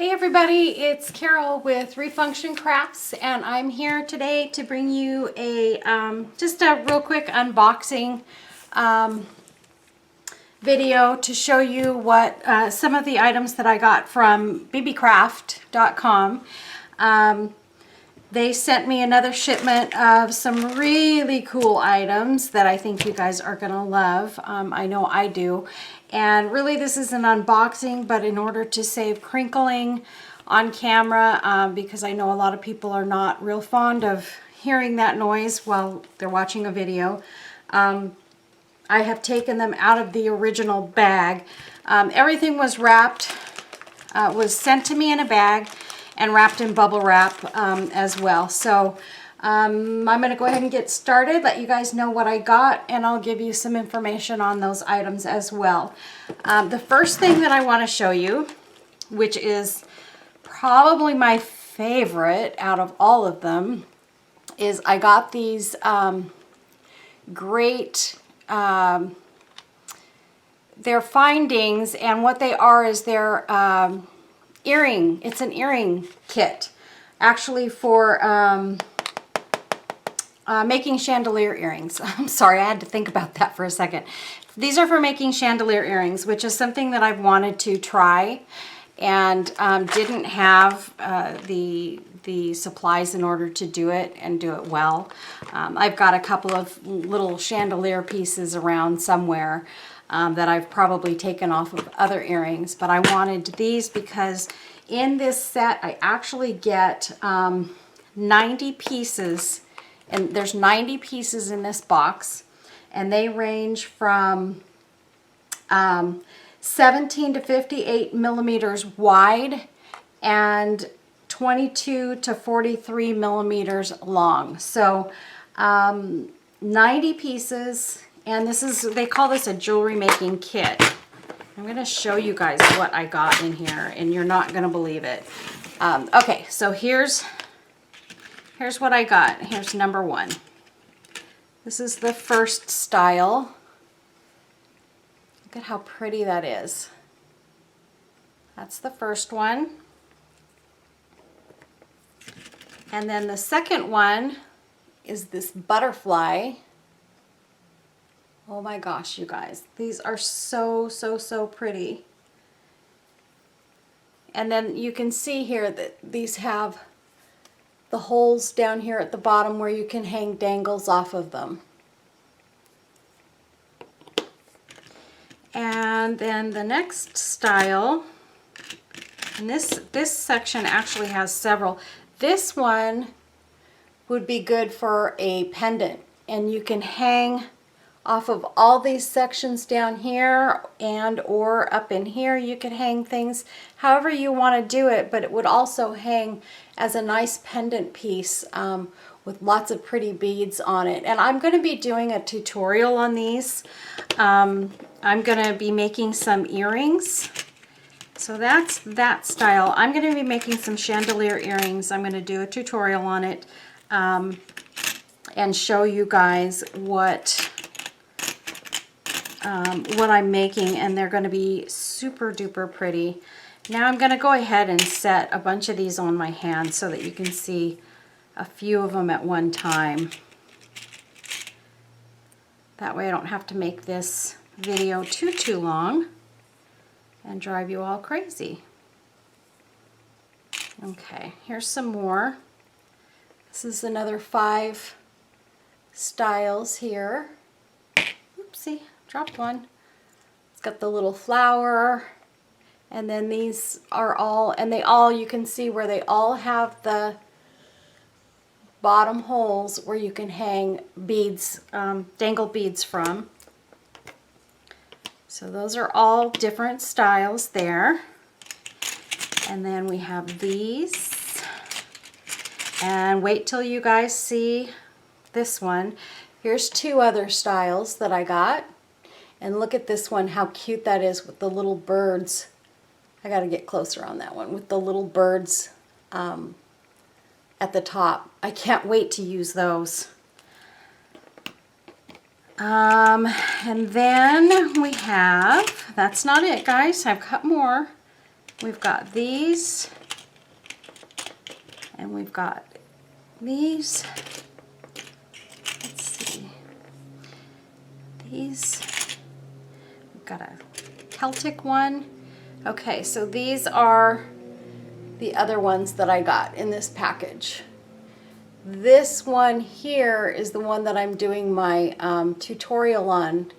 Hey everybody, it's Carol with Refunction Crafts, and I'm here today to bring you a just a real quick unboxing video to show you what some of the items that I got from bbcraft.com. They sent me another shipment of some really cool items that I think you guys are gonna love. I know I do. And really this is an unboxing, but in order to save crinkling on camera, because I know a lot of people are not real fond of hearing that noise while they're watching a video, I have taken them out of the original bag. Everything was wrapped, was sent to me in a bag and wrapped in bubble wrap as well. So I'm going to go ahead and get started, let you guys know what I got, and I'll give you some information on those items as well. The first thing that I want to show you, which is probably my favorite out of all of them, is I got these great, they're findings, and what they are is they're earring. It's an earring kit, actually, for making chandelier earrings. I'm sorry, I had to think about that for a second. These are for making chandelier earrings, which is something that I've wanted to try and didn't have the supplies in order to do it and do it well. I've got a couple of little chandelier pieces around somewhere that I've probably taken off of other earrings, but I wanted these because in this set I actually get 90 pieces, and there's 90 pieces in this box, and they range from 17 to 58 millimeters wide and 22 to 43 millimeters long. So 90 pieces, and this is, they call this a jewelry making kit. I'm going to show you guys what I got in here, and you're not going to believe it. Okay, so here's what I got. Here's number one. This is the first style. Look at how pretty that is. That's the first one. And then the second one is this butterfly. Oh my gosh, you guys. These are so, so, so pretty. And then you can see here that these have the holes down here at the bottom where you can hang dangles off of them. And then the next style, and this section actually has several. This one would be good for a pendant, and you can hang off of all these sections down here and or up in here. You could hang things however you want to do it, but it would also hang as a nice pendant piece with lots of pretty beads on it. And I'm going to be doing a tutorial on these. I'm going to be making some earrings. So that's that style. I'm going to be making some chandelier earrings. I'm going to do a tutorial on it and show you guys what I'm making, and they're going to be super duper pretty. Now I'm going to go ahead and set a bunch of these on my hand so that you can see a few of them at one time. That way I don't have to make this video too long and drive you all crazy. Okay, here's some more. This is another 5 styles here. Oopsie. Dropped one. It's got the little flower, and then these are all, and they all, you can see where they all have the bottom holes where you can hang beads, dangle beads from. So those are all different styles there. And then we have these, and wait till you guys see this one. Here's 2 other styles that I got. And look at this one, how cute that is with the little birds. I got to get closer on that one with the little birds at the top. I can't wait to use those. And then we have, that's not it guys, I've got more. We've got these, and we've got these. Let's see. These. We've got a Celtic one. Okay, so these are the other ones that I got in this package. This one here is the one that I'm doing my tutorial on,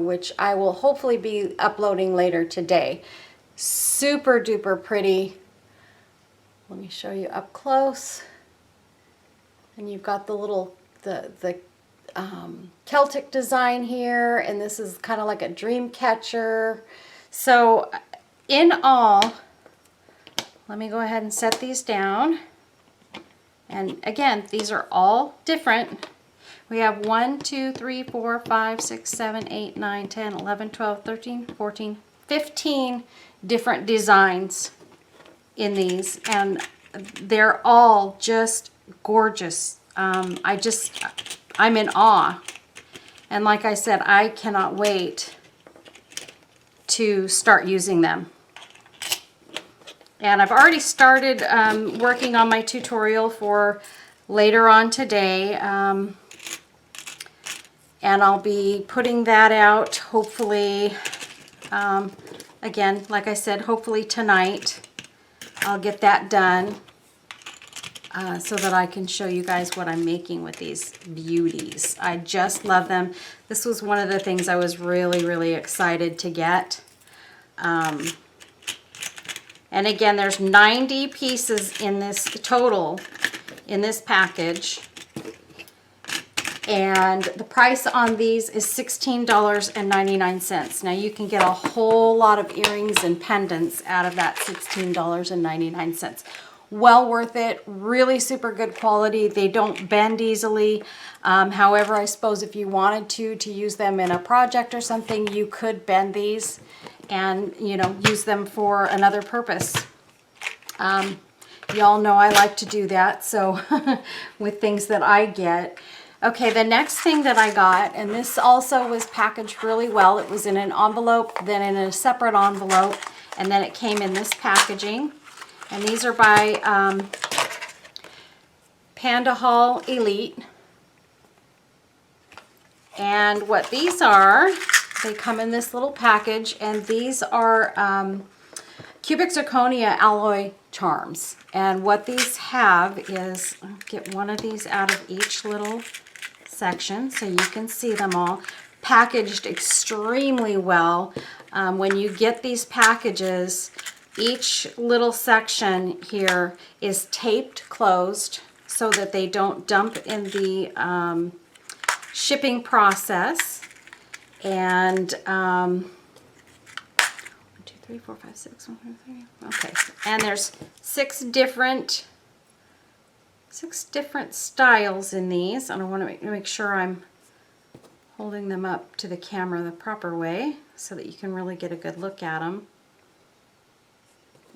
which I will hopefully be uploading later today. Super duper pretty. Let me show you up close. And you've got the little, the Celtic design here, and this is kind of like a dream catcher. So in all, let me go ahead and set these down. And again, these are all different. We have 1, 2, 3, 4, 5, 6, 7, 8, 9, 10, 11, 12, 13, 14, 15 different designs in these, and they're all just gorgeous. I'm in awe. And like I said, I cannot wait to start using them. And I've already started working on my tutorial for later on today. And I'll be putting that out hopefully, again, like I said, hopefully tonight. I'll get that done so that I can show you guys what I'm making with these beauties. I just love them. This was one of the things I was really, really excited to get. And again, there's 90 pieces in this total, in this package. And the price on these is $16.99. Now you can get a whole lot of earrings and pendants out of that $16.99. Well worth it, really super good quality. They don't bend easily. However, I suppose if you wanted to use them in a project or something, you could bend these and, you know, use them for another purpose. Y'all know I like to do that, so with things that I get. Okay, the next thing that I got, and this also was packaged really well. It was in an envelope, then in a separate envelope, and then it came in this packaging. And these are by Panda Hall Elite. And what these are, they come in this little package, and these are cubic zirconia alloy charms. And what these have is, I'll get one of these out of each little section so you can see them all. Packaged extremely well. When you get these packages, each little section here is taped closed so that they don't dump in the shipping process. And 1, 2, 3, 4, 5, 6, 1, 2, 3. Okay, and there's six different styles in these, and I want to make sure I'm holding them up to the camera the proper way so that you can really get a good look at them.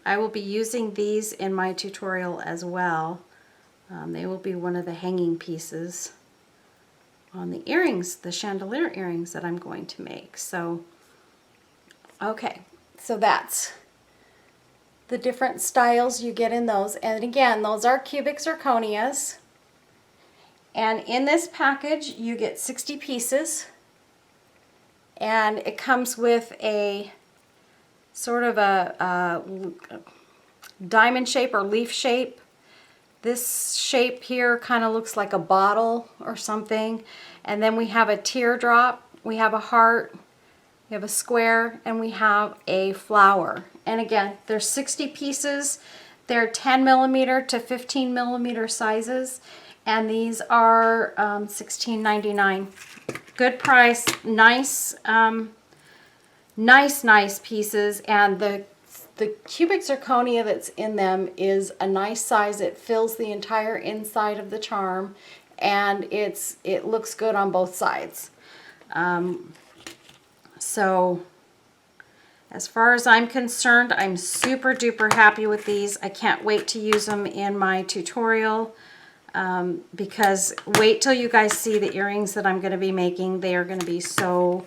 I will be using these in my tutorial as well. They will be one of the hanging pieces on the earrings, the chandelier earrings that I'm going to make. So, okay, so that's the different styles you get in those. And again, those are cubic zirconias. And in this package, you get 60 pieces. And it comes with a sort of a diamond shape or leaf shape. This shape here kind of looks like a bottle or something. And then we have a teardrop, we have a heart, we have a square, and we have a flower. And again, there's 60 pieces. They're 10 millimeter to 15 millimeter sizes. And these are $16.99. Good price, nice, nice pieces. And the cubic zirconia that's in them is a nice size. It fills the entire inside of the charm, and it looks good on both sides. So as far as I'm concerned, I'm super duper happy with these. I can't wait to use them in my tutorial, because wait till you guys see the earrings that I'm going to be making. They are going to be so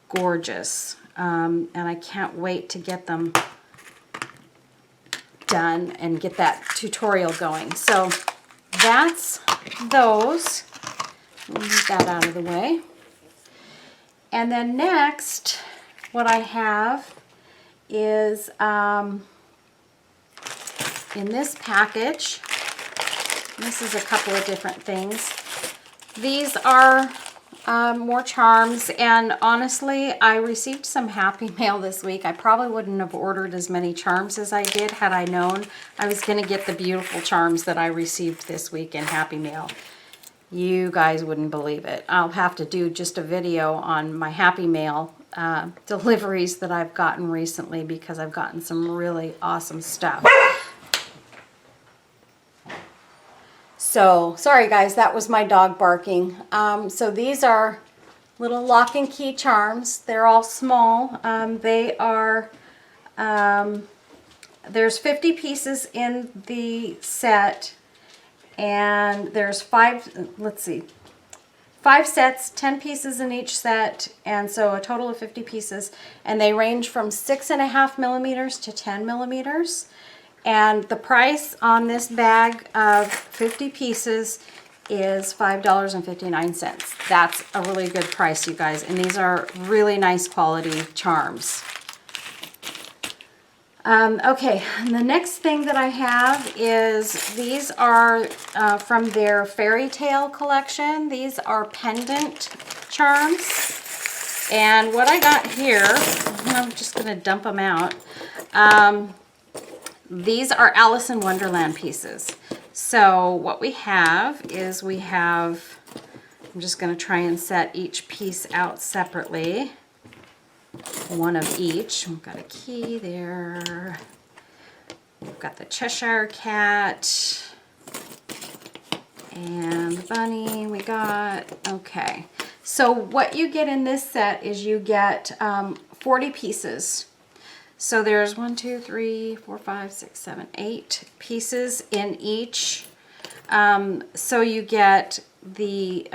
gorgeous, and I can't wait to get them done and get that tutorial going. So that's those. Move that out of the way. And then next, what I have is in this package, this is a couple of different things. These are more charms, and honestly, I received some Happy Mail this week. I probably wouldn't have ordered as many charms as I did had I known I was going to get the beautiful charms that I received this week in Happy Mail. You guys wouldn't believe it. I'll have to do just a video on my Happy Mail deliveries that I've gotten recently, because I've gotten some really awesome stuff. So, sorry guys, that was my dog barking. So these are little lock and key charms. They're all small. They are, there's 50 pieces in the set, and there's 5 sets, 10 pieces in each set, and so a total of 50 pieces, and they range from 6.5 millimeters to 10 millimeters. And the price on this bag of 50 pieces is $5.59. That's a really good price, you guys, and these are really nice quality charms. Okay, and the next thing that I have is, these are from their fairy tale collection. These are pendant charms. And what I got here, I'm just going to dump them out. These are Alice in Wonderland pieces. So what we have is I'm just going to try and set each piece out separately. One of each. We've got a key there. We've got the Cheshire Cat. And the bunny we got. Okay. So what you get in this set is you get 40 pieces. So there's 1, 2, 3, 4, 5, 6, 7, 8 pieces in each. So you get the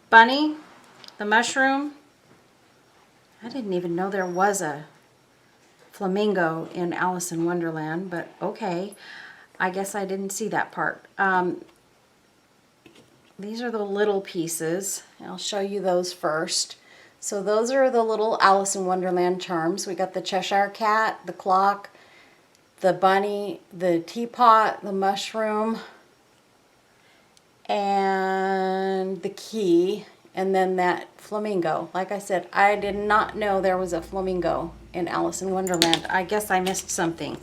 bunny, the mushroom. I didn't even know there was a flamingo in Alice in Wonderland, but okay. I guess I didn't see that part. These are the little pieces. I'll show you those first. So those are the little Alice in Wonderland charms. We got the Cheshire Cat, the clock, the bunny, the teapot, the mushroom, and the key, and then that flamingo. Like I said, I did not know there was a flamingo in Alice in Wonderland. I guess I missed something,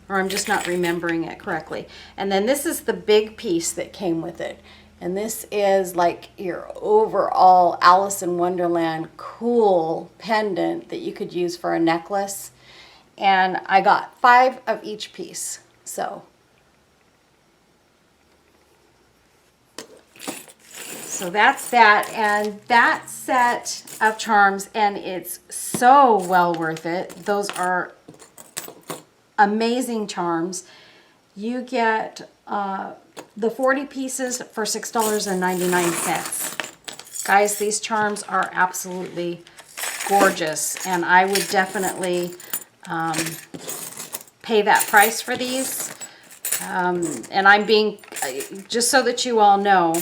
or I'm just not remembering it correctly. And then this is the big piece that came with it. And this is like your overall Alice in Wonderland cool pendant that you could use for a necklace. And I got 5 of each piece. So that's that. And that set of charms, and it's so well worth it. Those are amazing charms. You get the 40 pieces for $6.99. Guys, these charms are absolutely gorgeous, and I would definitely pay that price for these. And I'm being, just so that you all know,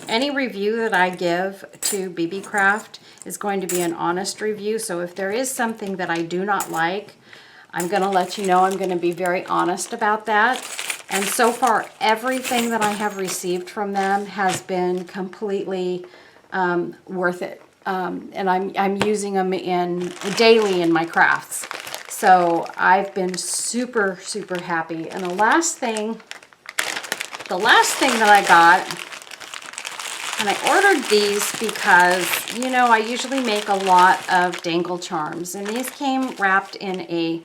any review that I give to BB Craft is going to be an honest review. So if there is something that I do not like, I'm going to let you know. I'm going to be very honest about that. And so far, everything that I have received from them has been completely worth it. And I'm using them daily in my crafts. So I've been super, super happy. And the last thing that I got, and I ordered these because, you know, I usually make a lot of dangle charms. And these came wrapped in a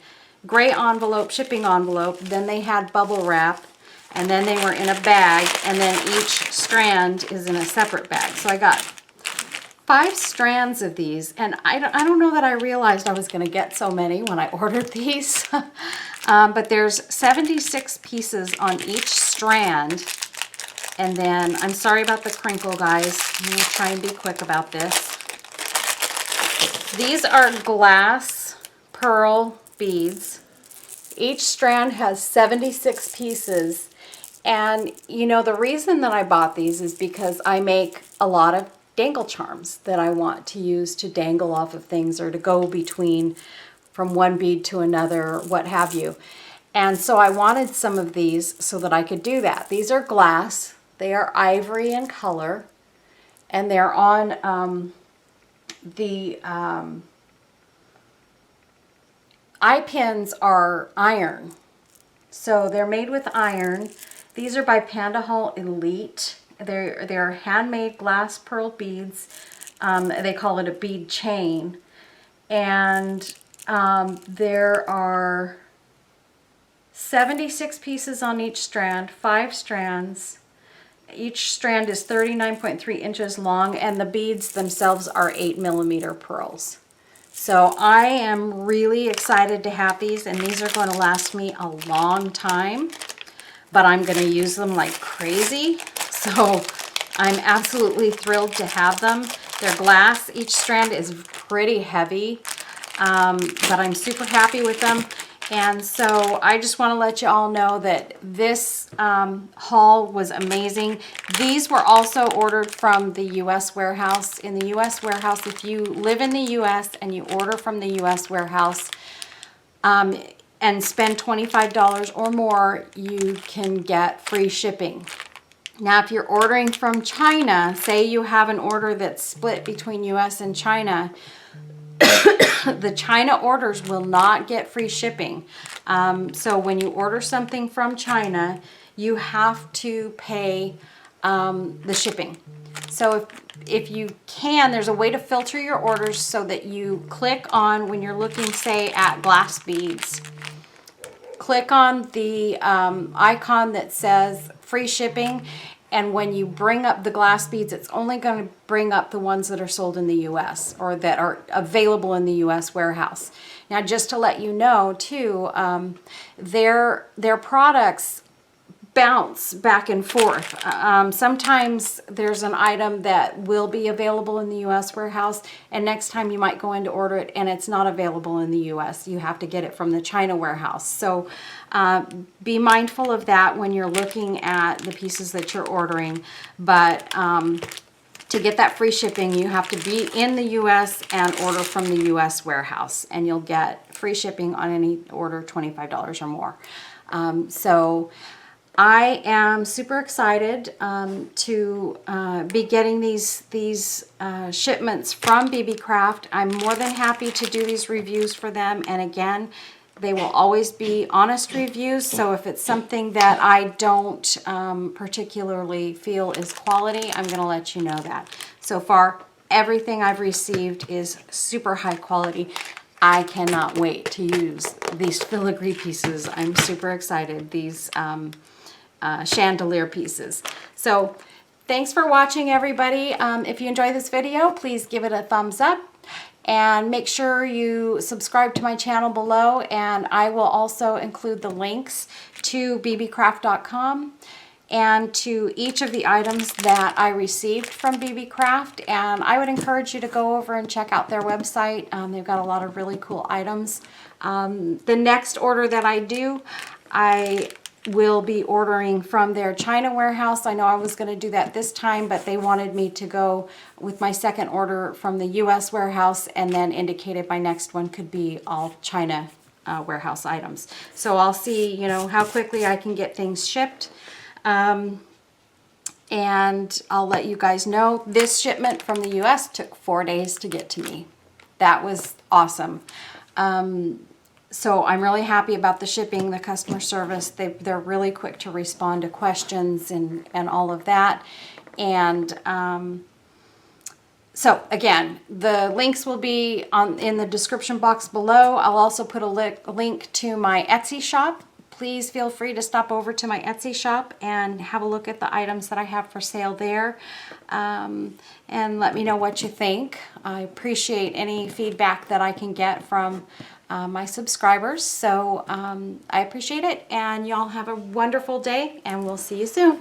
gray envelope, shipping envelope. Then they had bubble wrap, and then they were in a bag, and then each strand is in a separate bag. So I got 5 strands of these, and I don't know that I realized I was going to get so many when I ordered these. But there's 76 pieces on each strand. And then, I'm sorry about the crinkle, guys. I'm going to try and be quick about this. These are glass pearl beads Each strand has 76 pieces. And you know, the reason that I bought these is because I make a lot of dangle charms that I want to use to dangle off of things or to go between from one bead to another, what have you. And so I wanted some of these so that I could do that. These are glass. They are ivory in color. And they're on the eye pins are iron. So they're made with iron. These are by Panda Hall Elite. They're handmade glass pearl beads. They call it a bead chain. And there are 76 pieces on each strand, 5 strands. Each strand is 39.3 inches long, and the beads themselves are 8mm pearls. So I am really excited to have these, and these are going to last me a long time, but I'm going to use them like crazy. So I'm absolutely thrilled to have them. They're glass. Each strand is pretty heavy, but I'm super happy with them. And so I just want to let you all know that this haul was amazing. These were also ordered from the U.S. warehouse. In the U.S. warehouse, if you live in the U.S. and you order from the U.S. warehouse and spend $25 or more, you can get free shipping. Now, if you're ordering from China, say you have an order that's split between U.S. and China, the China orders will not get free shipping. So when you order something from China, you have to pay the shipping. So if you can, there's a way to filter your orders so that you click on, when you're looking, say, at glass beads, click on the icon that says free shipping. And when you bring up the glass beads, it's only going to bring up the ones that are sold in the U.S. or that are available in the U.S. warehouse. Now, just to let you know, too, their products bounce back and forth. Sometimes there's an item that will be available in the U.S. warehouse, and next time you might go in to order it, and it's not available in the U.S. You have to get it from the China warehouse. So be mindful of that when you're looking at the pieces that you're ordering. But to get that free shipping, you have to be in the U.S. and order from the U.S. warehouse, and you'll get free shipping on any order $25 or more. So I am super excited to be getting these shipments from BB Craft. I'm more than happy to do these reviews for them. And again, they will always be honest reviews. So if it's something that I don't particularly feel is quality, I'm going to let you know that. So far, everything I've received is super high quality. I cannot wait to use these filigree pieces. I'm super excited. These chandelier pieces. So thanks for watching, everybody. If you enjoy this video, please give it a thumbs up and make sure you subscribe to my channel below, and I will also include the links to bbcraft.com and to each of the items that I received from BB Craft. And I would encourage you to go over and check out their website. They've got a lot of really cool items. The next order that I do, I will be ordering from their China warehouse. I know I was going to do that this time, but they wanted me to go with my second order from the U.S. warehouse, and then indicated my next one could be all China warehouse items. So I'll see, you know, how quickly I can get things shipped. And I'll let you guys know. This shipment from the U.S. took 4 days to get to me. That was awesome. So I'm really happy about the shipping, the customer service. They're really quick to respond to questions and all of that. And so again, the links will be in the description box below. I'll also put a link to my Etsy shop. Please feel free to stop over to my Etsy shop and have a look at the items that I have for sale there. And let me know what you think. I appreciate any feedback that I can get from my subscribers. So I appreciate it, and y'all have a wonderful day, and we'll see you soon.